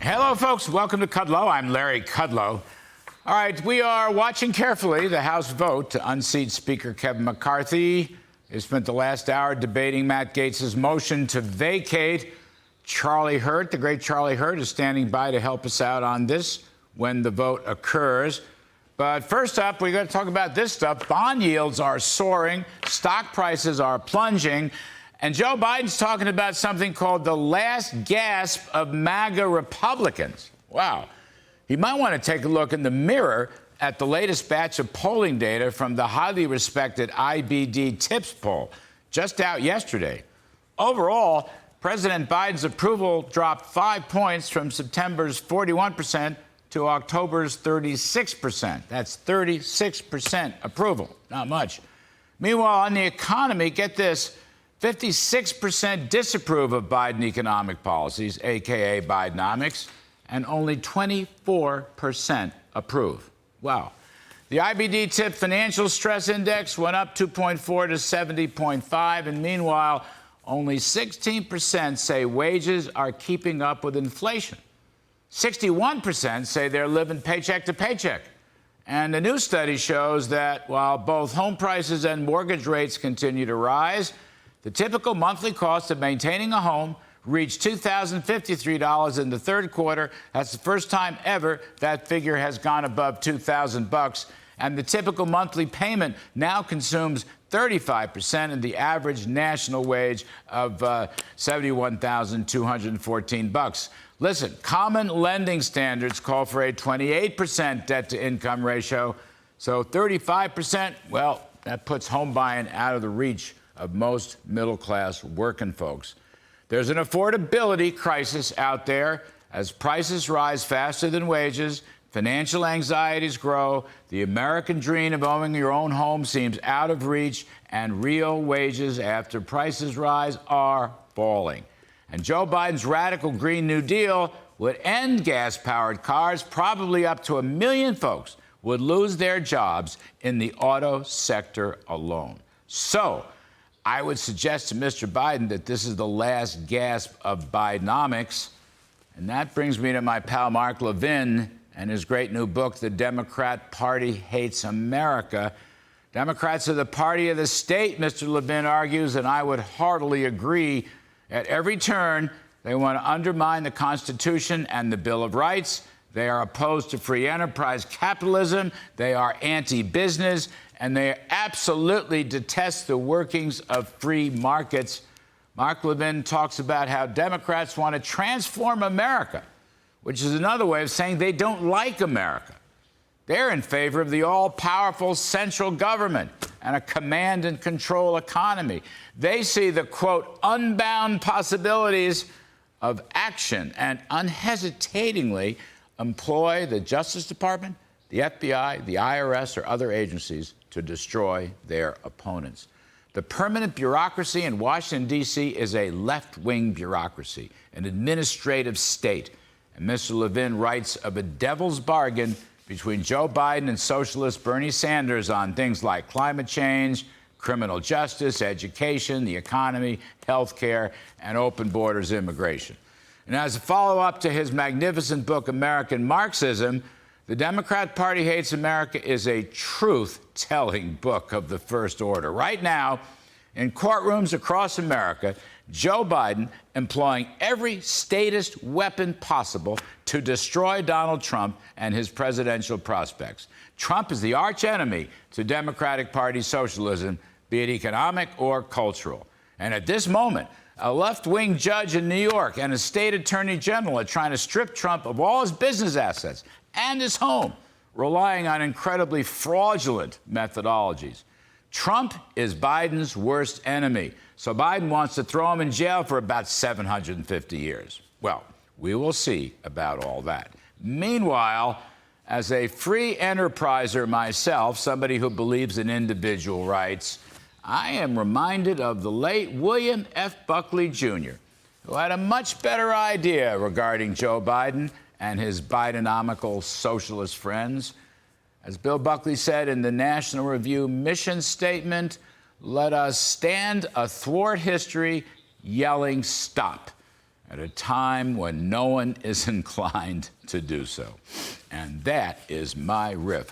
Hello, folks. Welcome to Kudlow. I'm Larry Kudlow. All right, we are watching carefully the House vote to unseat Speaker Kevin McCarthy. He spent the last hour debating Matt Gaetz's motion to vacate. Charlie Hurt, the great Charlie Hurt, is standing by to help us out on this when the vote occurs. But first up, we're going to talk about this stuff. Bond yields are soaring. Stock prices are plunging. And Joe Biden's talking about something called the last gasp of MAGA Republicans. Wow. He might want to take a look in the mirror at the latest batch of polling data from the highly respected IBD Tips poll, just out yesterday. Overall, President Biden's approval dropped 5 points from September's 41% to October's 36%. That's 36% approval. Not much. Meanwhile, on the economy, get this, 56% disapprove of Biden economic policies, a.k.a. Bidenomics, and only 24% approve. Wow. The IBD Tip Financial Stress Index went up 2.4 to 70.5, and meanwhile, only 16% say wages are keeping up with inflation. 61% say they're living paycheck to paycheck. And a new study shows that while both home prices and mortgage rates continue to rise, the typical monthly cost of maintaining a home reached $2,053 in the third quarter. That's the first time ever that figure has gone above $2,000. And the typical monthly payment now consumes 35% of the average national wage of $71,214. Listen, common lending standards call for a 28% debt-to-income ratio. So 35%, well, that puts home buying out of the reach of most middle-class working folks. There's an affordability crisis out there. As prices rise faster than wages, financial anxieties grow, the American dream of owning your own home seems out of reach, and real wages after prices rise are falling. And Joe Biden's radical Green New Deal would end gas-powered cars. Probably up to 1 million folks would lose their jobs in the auto sector alone. So I would suggest to Mr. Biden that this is the last gasp of Bidenomics. And that brings me to my pal Mark Levin and his great new book, The Democrat Party Hates America. Democrats are the party of the state, Mr. Levin argues, and I would heartily agree. At every turn, they want to undermine the Constitution and the Bill of Rights. They are opposed to free enterprise capitalism. They are anti-business. And they absolutely detest the workings of free markets. Mark Levin talks about how Democrats want to transform America, which is another way of saying they don't like America. They're in favor of the all-powerful central government and a command and control economy. They see the, quote, unbound possibilities of action and unhesitatingly employ the Justice Department, the FBI, the IRS, or other agencies to destroy their opponents. The permanent bureaucracy in Washington, D.C. is a left-wing bureaucracy, an administrative state. And Mr. Levin writes of a devil's bargain between Joe Biden and socialist Bernie Sanders on things like climate change, criminal justice, education, the economy, health care, and open borders immigration. And as a follow-up to his magnificent book, American Marxism, The Democrat Party Hates America is a truth-telling book of the first order. Right now, in courtrooms across America, Joe Biden employing every statist weapon possible to destroy Donald Trump and his presidential prospects. Trump is the archenemy to Democratic Party socialism, be it economic or cultural. And at this moment, a left-wing judge in New York and a state attorney general are trying to strip Trump of all his business assets and his home, relying on incredibly fraudulent methodologies. Trump is Biden's worst enemy, so Biden wants to throw him in jail for about 750 years. Well, we will see about all that. Meanwhile, as a free enterpriser myself, somebody who believes in individual rights, I am reminded of the late William F. Buckley, Jr., who had a much better idea regarding Joe Biden and his Bidenomical socialist friends. As Bill Buckley said in the National Review mission statement, "Let us stand athwart history yelling stop." at a time when no one is inclined to do so. And that is my riff.